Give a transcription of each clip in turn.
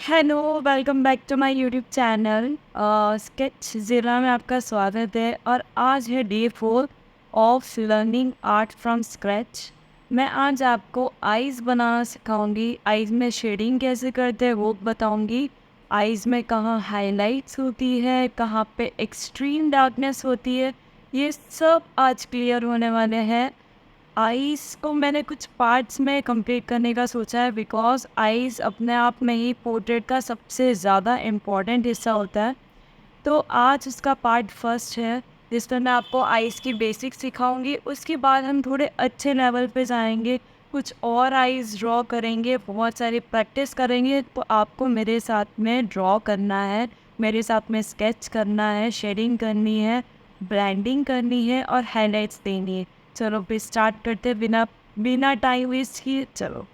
Hello, welcome back to my YouTube channel. Sketch ज़िला में आपका स्वागत है और आज है day 4 of learning art from scratch. मैं आज आपको आइज़ बनाना सिखाऊंगी। आइज़ में शेडिंग कैसे करते हैं वो बताऊंगी। आइज़ में कहाँ हाइलाइट्स होती है, कहाँ पे एक्सट्रीम डार्कनेस होती है, ये सब आज क्लियर होने वाले हैं। आईज को मैंने कुछ पार्ट्स में कंप्लीट करने का सोचा है, बिकॉज आईज अपने आप में ही पोर्ट्रेट का सबसे ज़्यादा इम्पॉर्टेंट हिस्सा होता है। तो आज उसका पार्ट फर्स्ट है जिसमें मैं आपको आईज की बेसिक्स सिखाऊंगी। उसके बाद हम थोड़े अच्छे लेवल पे जाएंगे, कुछ और आईज ड्रॉ करेंगे, बहुत सारी प्रैक्टिस करेंगे। तो आपको मेरे साथ में ड्रॉ करना है, मेरे साथ में स्केच करना है, शेडिंग करनी है, ब्रांडिंग करनी है और हाइलाइट्स देनी है। चलो फिर स्टार्ट करते हैं बिना बिना टाइम वेस्ट किए। चलो।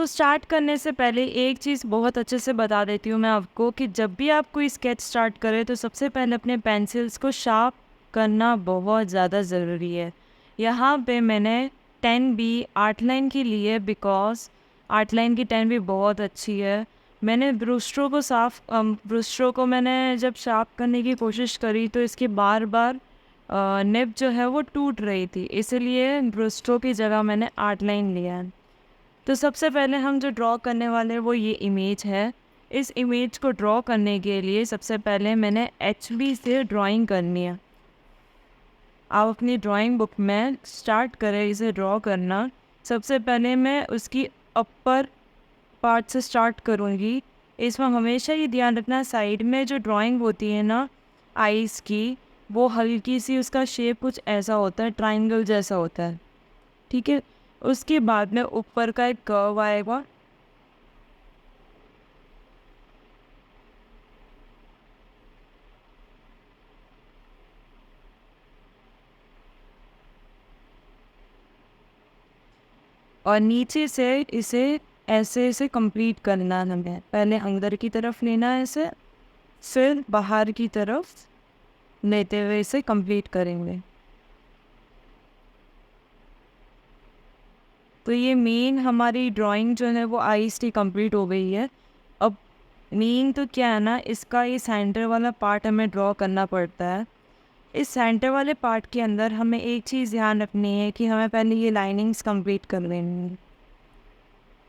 स्टार्ट करने से पहले एक चीज़ बहुत अच्छे से बता देती हूँ मैं आपको कि जब भी आप कोई स्केच स्टार्ट करें तो सबसे पहले अपने पेंसिल्स को शार्प करना बहुत ज़्यादा ज़रूरी है। यहाँ पे मैंने 10B आर्ट लाइन की ली है, बिकॉज आर्ट लाइन की 10B बहुत अच्छी है। मैंने ब्रूस्ट्रो को मैंने जब शार्प करने की कोशिश करी तो इसकी बार बार निब जो है वो टूट रही थी, इसलिए ब्रूस्ट्रो की जगह मैंने आर्ट लाइन लिया है। तो सबसे पहले हम जो ड्रॉ करने वाले हैं वो ये इमेज है। इस इमेज को ड्रॉ करने के लिए सबसे पहले मैंने HB से ड्राइंग करनी है। आप अपनी ड्राइंग बुक में स्टार्ट करें इसे ड्रॉ करना। सबसे पहले मैं उसकी अपर पार्ट से स्टार्ट करूँगी। इसमें हमेशा ये ध्यान रखना, साइड में जो ड्राइंग होती है ना आइज़ की, वो हल्की सी उसका शेप कुछ ऐसा होता है, ट्रायंगल जैसा होता है। ठीक है। उसके बाद में ऊपर का एक कर्व आएगा। और नीचे से इसे ऐसे कंप्लीट करना है। हमें पहले अंदर की तरफ लेना है इसे, फिर बाहर की तरफ लेते हुए इसे कंप्लीट करेंगे। तो ये मेन हमारी ड्राइंग जो है वो आईज की कंप्लीट हो गई है। अब मेन तो क्या है ना, इसका ये सेंटर वाला पार्ट हमें ड्रॉ करना पड़ता है। इस सेंटर वाले पार्ट के अंदर हमें एक चीज़ ध्यान रखनी है कि हमें पहले ये लाइनिंग्स कंप्लीट कर लेनी है।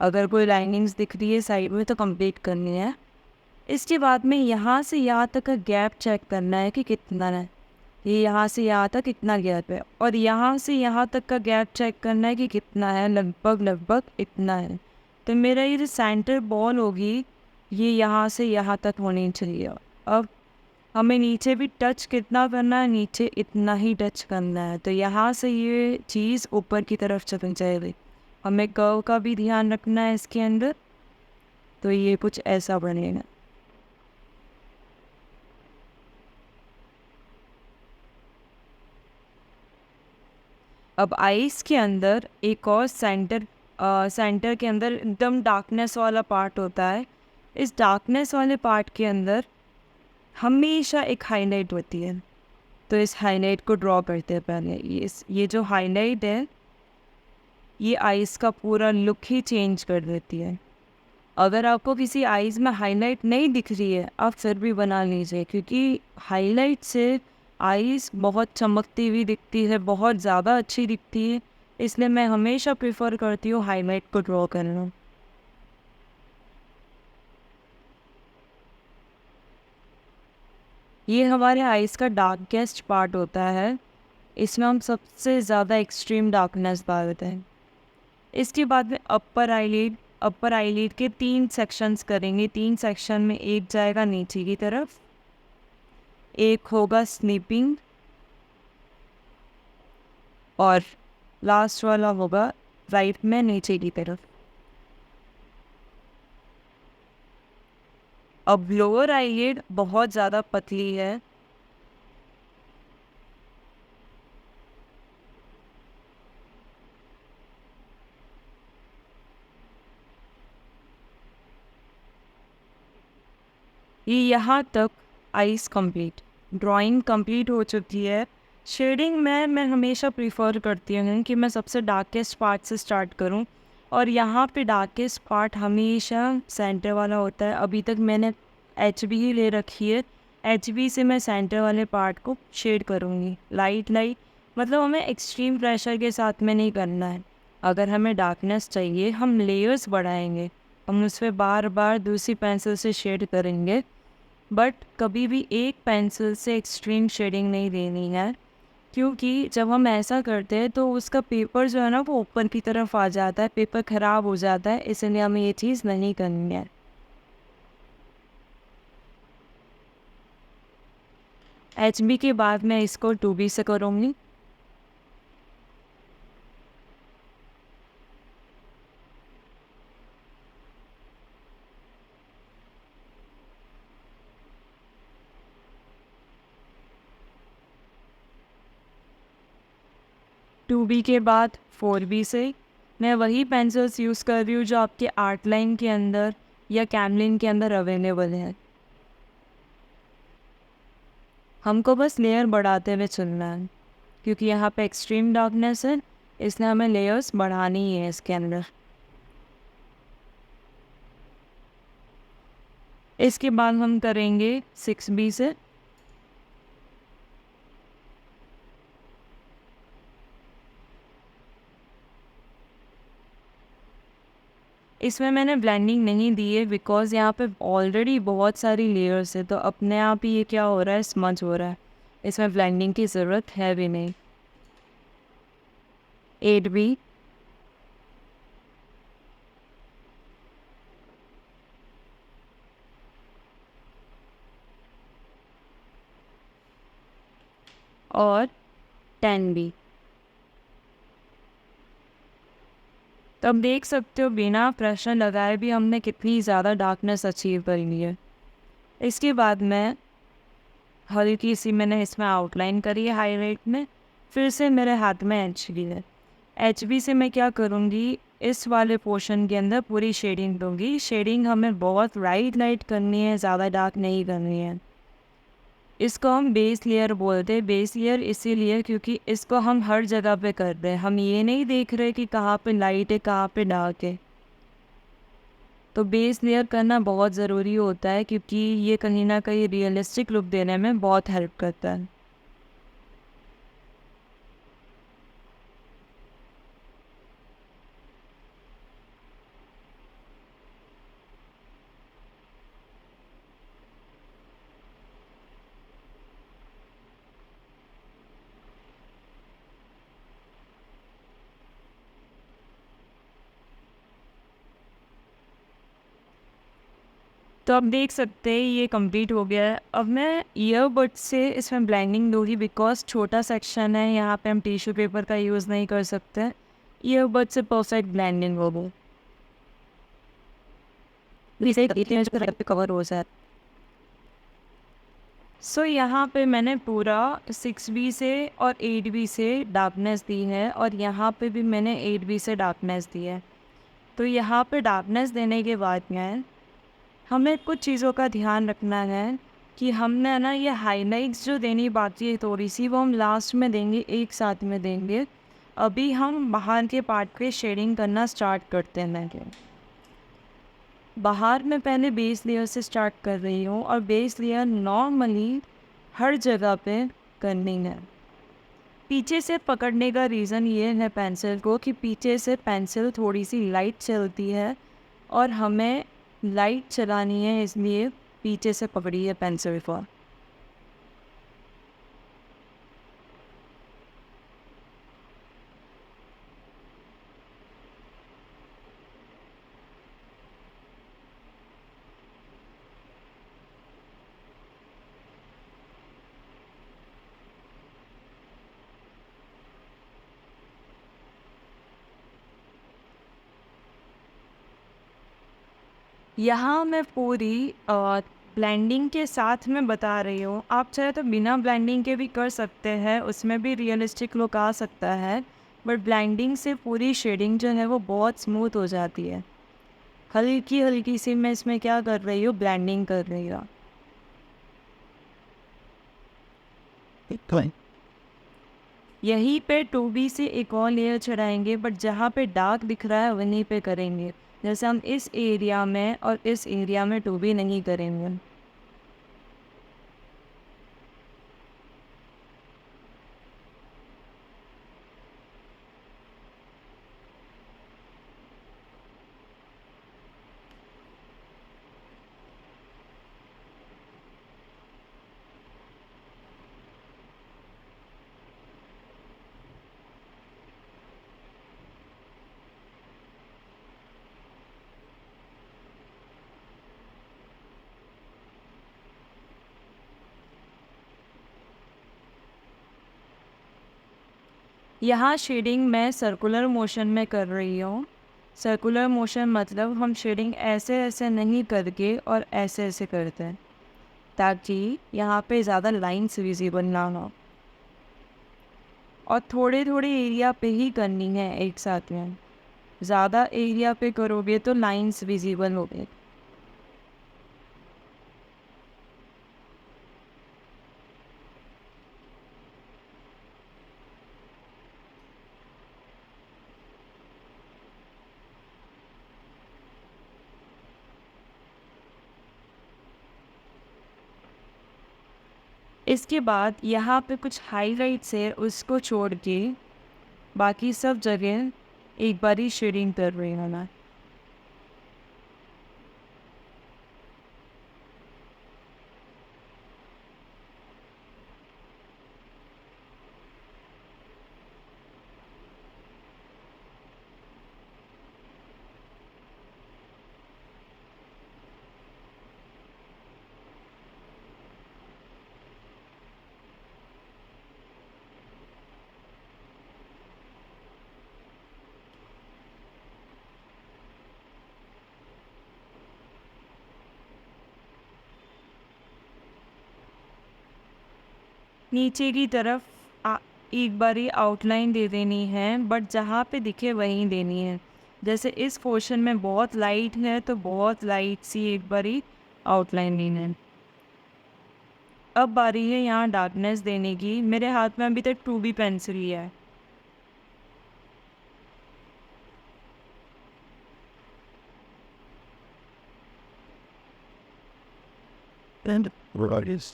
अगर कोई लाइनिंग्स दिख रही है साइड में तो कंप्लीट करनी है। इसके बाद में यहाँ से यहाँ तक का गैप चेक करना है कि कितना है। ये यहाँ से यहाँ तक कितना गैप है, और यहाँ से यहाँ तक का गैप चेक करना है कि कितना है, लगभग लगभग इतना है। तो मेरा ये जो सेंटर बॉल होगी ये यहाँ से यहाँ तक होनी चाहिए। अब हमें नीचे भी टच कितना करना है, नीचे इतना ही टच करना है। तो यहाँ से ये चीज़ ऊपर की तरफ चलनी चाहिए। हमें कर्व का भी ध्यान रखना है इसके अंदर। तो ये कुछ ऐसा बनेगा। अब आइस के अंदर एक और सेंटर के अंदर एकदम डार्कनेस वाला पार्ट होता है। इस डार्कनेस वाले पार्ट के अंदर हमेशा एक हाईलाइट होती है। तो इस हाईलाइट को ड्रॉ करते हैं पहले। ये जो हाईलाइट है ये आइस का पूरा लुक ही चेंज कर देती है। अगर आपको किसी आइज़ में हाईलाइट नहीं दिख रही है आप फिर भी बना लीजिए, क्योंकि हाईलाइट से आइज़ बहुत चमकती हुई दिखती है, बहुत ज़्यादा अच्छी दिखती है। इसलिए मैं हमेशा प्रेफर करती हूँ हाईलाइट को ड्रॉ करना। ये हमारे आइज़ का डार्केस्ट पार्ट होता है। इसमें हम सबसे ज़्यादा एक्सट्रीम डार्कनेस डालते हैं। इसके बाद में अपर आईलिड के 3 सेक्शंस करेंगे। 3 सेक्शन में एक जाएगा नीचे की तरफ, एक होगा स्नीपिंग, और लास्ट वाला होगा राइट में नीचे की तरफ। अब लोअर आईलिड बहुत ज़्यादा पतली है। ये यहाँ तक आइस कंप्लीट, ड्राइंग कंप्लीट हो चुकी है। शेडिंग में मैं हमेशा प्रेफर करती हूँ कि मैं सबसे डार्केस्ट पार्ट से स्टार्ट करूँ, और यहाँ पे डार्केस्ट पार्ट हमेशा सेंटर वाला होता है। अभी तक मैंने एच बी ही ले रखी है, एच बी से मैं सेंटर वाले पार्ट को शेड करूँगी लाइट लाइट। मतलब हमें एक्सट्रीम प्रेशर के साथ में नहीं करना है। अगर हमें डार्कनेस चाहिए हम लेयर्स बढ़ाएंगे, हम उस पर बार बार दूसरी पेंसिल से शेड करेंगे, बट कभी भी एक पेंसिल से एक्सट्रीम शेडिंग नहीं देनी है, क्योंकि जब हम ऐसा करते हैं तो उसका पेपर जो है ना वो ऊपर की तरफ आ जाता है, पेपर ख़राब हो जाता है, इसलिए हमें ये चीज़ नहीं करनी है। एच बी के बाद मैं इसको टू बी से करूँगी। टू बी के बाद फोर बी से मैं वही पेंसिल्स यूज़ कर रही हूँ जो आपके आर्ट लाइन के अंदर या कैमलिन के अंदर अवेलेबल है। हमको बस लेयर बढ़ाते हुए चलना है, क्योंकि यहाँ पे एक्सट्रीम डार्कनेस है, इसलिए हमें लेयर्स बढ़ानी ही है इसके अंदर। इसके बाद हम करेंगे सिक्स बी से। इसमें मैंने ब्लेंडिंग नहीं दी है बिकॉज़ यहाँ पे ऑलरेडी बहुत सारी लेयर्स है, तो अपने आप ही ये क्या हो रहा है, स्मज हो रहा है, इसमें ब्लेंडिंग की ज़रूरत है भी नहीं। एट बी, और टेन बी। तो अब देख सकते हो बिना प्रेशर लगाए भी हमने कितनी ज़्यादा डार्कनेस अचीव कर ली है। इसके बाद मैं हल्की सी मैंने इसमें आउटलाइन करी है हाईलाइट में, फिर से मेरे हाथ में एच बी है। एच बी से मैं क्या करूँगी, इस वाले पोर्शन के अंदर पूरी शेडिंग दूँगी। शेडिंग हमें बहुत लाइट लाइट करनी है, ज़्यादा डार्क नहीं करनी है। इसको हम बेस लेयर बोलते हैं। बेस लेयर इसीलिए क्योंकि इसको हम हर जगह पे कर रहे हैं, हम ये नहीं देख रहे कि कहाँ पे लाइट है कहाँ पे डार्क है। तो बेस लेयर करना बहुत ज़रूरी होता है, क्योंकि ये कहीं ना कहीं रियलिस्टिक लुक देने में बहुत हेल्प करता है। तो आप देख सकते हैं ये कंप्लीट हो गया है। अब मैं ईयरबड से इसमें ब्लेंडिंग दूँगी बिकॉज़ छोटा सेक्शन है, यहाँ पे हम टिश्यू पेपर का यूज़ नहीं कर सकते। ईयरबड से परफेक्ट ब्लेंडिंग होगी, इसे कवर हो जाए। सो यहाँ पे मैंने पूरा सिक्स बी से और एट बी से डार्कनेस दी है, और यहाँ पे भी मैंने एट बी से डार्कनेस दी है। तो यहाँ पे डार्कनेस देने के बाद में हमें कुछ चीज़ों का ध्यान रखना है कि हमने ना ये हाईलाइट्स जो देनी बाकी है थोड़ी सी, वो हम लास्ट में देंगे, एक साथ में देंगे। अभी हम बाहर के पार्ट पे शेडिंग करना स्टार्ट करते हैं। बाहर मैं पहले बेस लेयर से स्टार्ट कर रही हूँ, और बेस लेयर नॉर्मली हर जगह पे करनी है। पीछे से पकड़ने का रीज़न ये है पेंसिल को, कि पीछे से पेंसिल थोड़ी सी लाइट चलती है, और हमें लाइट चलानी है, इसलिए पीछे से पकड़ी है पेंसिल को। यहाँ मैं पूरी ब्लेंडिंग के साथ में बता रही हूँ, आप चाहे तो बिना ब्लेंडिंग के भी कर सकते हैं, उसमें भी रियलिस्टिक लुक आ सकता है, बट ब्लेंडिंग से पूरी शेडिंग जो है वो बहुत स्मूथ हो जाती है। हल्की हल्की सी मैं इसमें क्या कर रही हूँ, ब्लेंडिंग कर रही हूँ। यहीं पे 2B से एक और लेयर चढ़ाएंगे, बट जहाँ पे डार्क दिख रहा है वहीं पे करेंगे। जैसे हम इस एरिया में और इस एरिया में 2B नहीं करेंगे। यहाँ शेडिंग मैं सर्कुलर मोशन में कर रही हूँ। सर्कुलर मोशन मतलब हम शेडिंग ऐसे ऐसे नहीं करके और ऐसे ऐसे करते हैं, ताकि यहाँ पे ज़्यादा लाइन्स विजिबल ना हो। और थोड़े थोड़े एरिया पे ही करनी है एक साथ में। ज़्यादा एरिया पे करोगे तो लाइन्स विजिबल होंगे। इसके बाद यहाँ पे कुछ हाईलाइट्स है, उसको छोड़ के बाकी सब जगह एक बारी शेडिंग कर रही हूँ मैं। नीचे की तरफ एक बारी आउटलाइन दे देनी है, बट जहाँ पे दिखे वहीं देनी है। जैसे इस पोर्शन में बहुत लाइट है तो बहुत लाइट सी एक बारी आउटलाइन देनी है। अब बारी है यहाँ डार्कनेस देने की। मेरे हाथ में अभी तक 2B पेंसिल ही है। And varieties.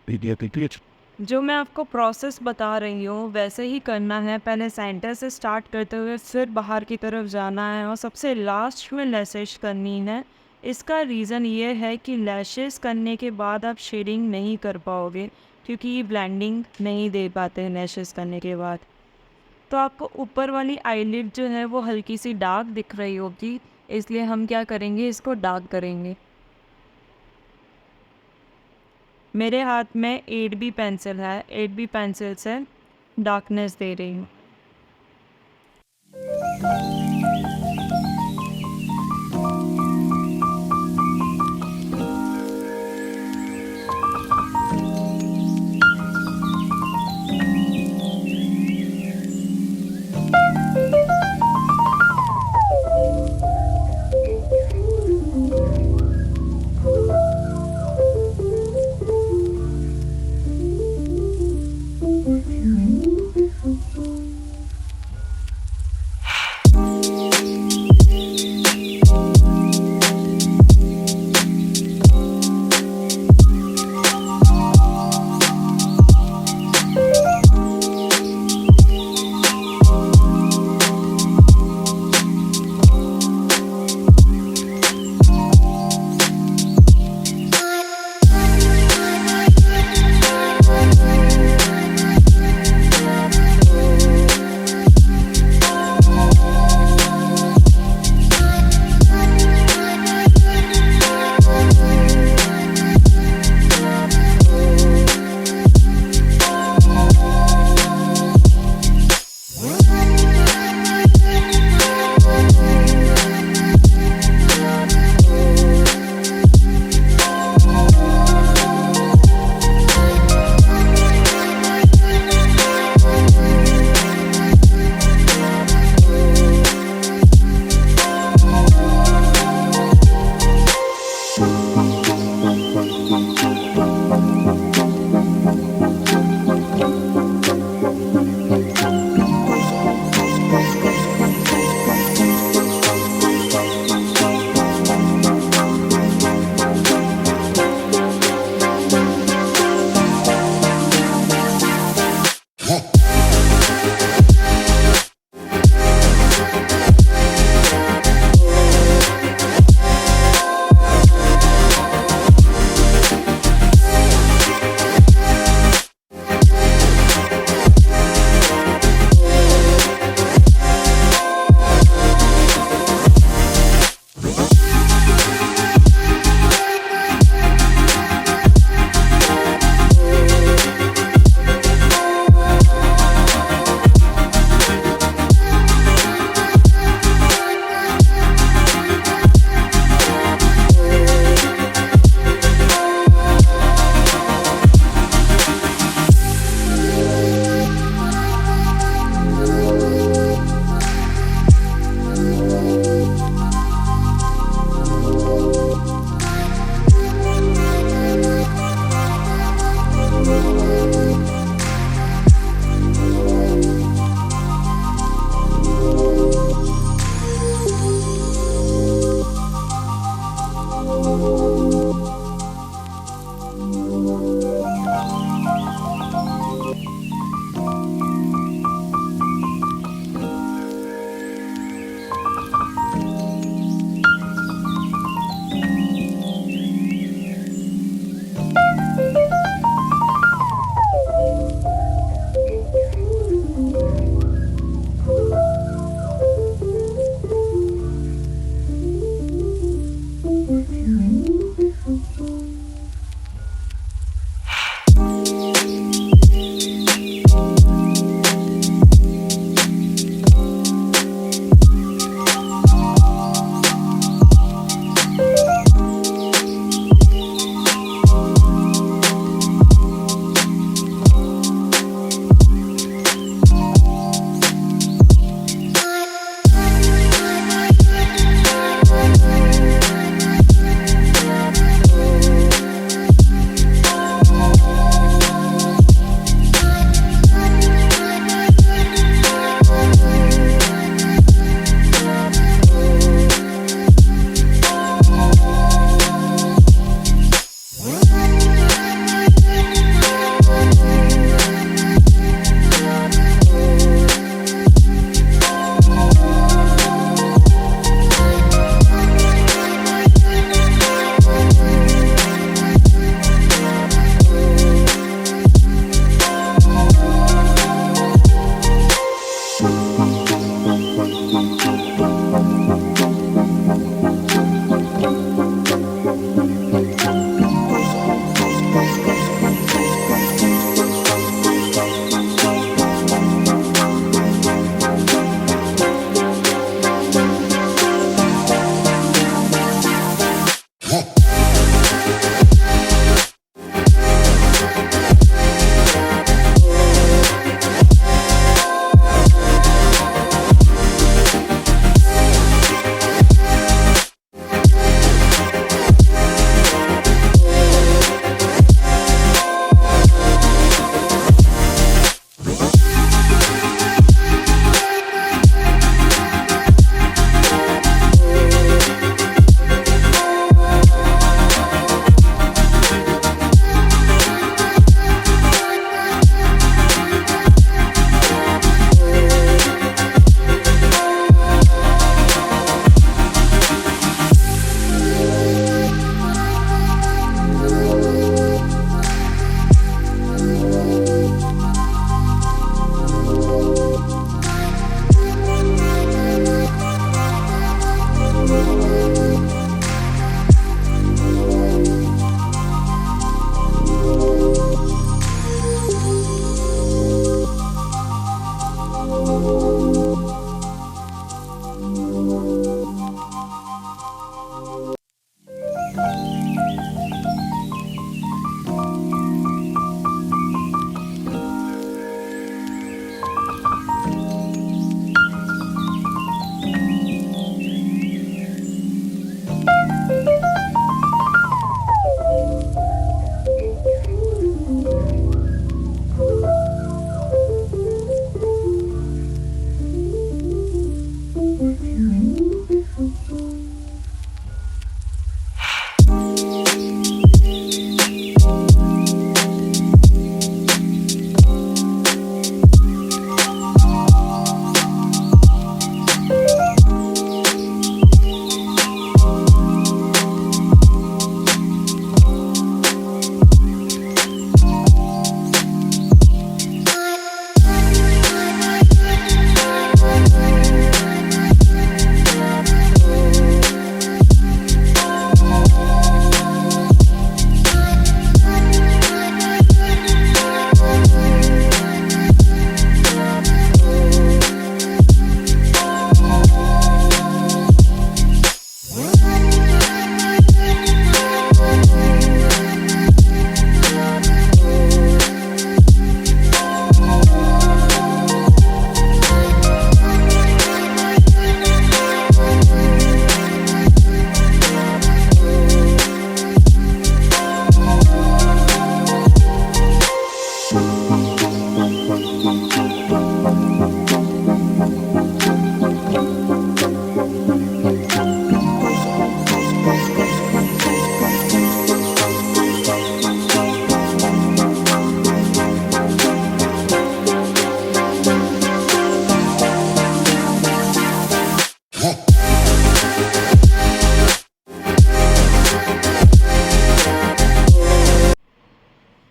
PDFP जो मैं आपको प्रोसेस बता रही हूँ वैसे ही करना है। पहले सेंटर से स्टार्ट करते हुए फिर बाहर की तरफ जाना है और सबसे लास्ट में लैशेस करनी है। इसका रीज़न ये है कि लैशेस करने के बाद आप शेडिंग नहीं कर पाओगे, क्योंकि ये ब्लेंडिंग नहीं दे पाते हैं लैशेस करने के बाद। तो आपको ऊपर वाली आईलिड जो है वो हल्की सी डार्क दिख रही होगी, इसलिए हम क्या करेंगे, इसको डार्क करेंगे। मेरे हाथ में 8B पेंसिल है, 8B पेंसिल से डार्कनेस दे रही हूँ।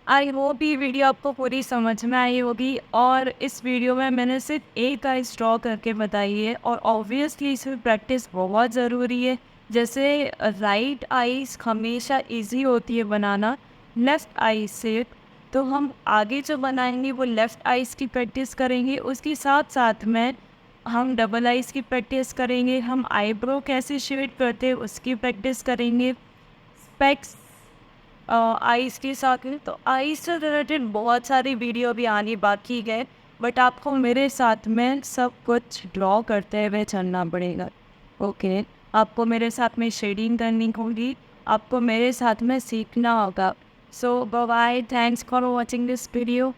आई होप ये वीडियो आपको पूरी समझ में आई होगी और इस वीडियो में मैंने सिर्फ एक आइस ड्रॉ करके बताई है और ऑब्वियसली इसमें प्रैक्टिस बहुत ज़रूरी है। जैसे राइट आइस हमेशा इजी होती है बनाना लेफ़्ट आइस से, तो हम आगे जो बनाएंगे वो लेफ़्ट आइस की प्रैक्टिस करेंगे, उसके साथ साथ में हम डबल आइस की प्रैक्टिस करेंगे, हम आईब्रो कैसे शेड करते हैं उसकी प्रैक्टिस करेंगे, स्पेक्स आइस के साथ में। तो आइस से रिलेटेड बहुत सारी वीडियो भी आनी बाकी है, बट आपको मेरे साथ में सब कुछ ड्रॉ करते हुए चलना पड़ेगा। ओके, आपको मेरे साथ में शेडिंग करनी होगी, आपको मेरे साथ में सीखना होगा। So bye, thanks for watching this video.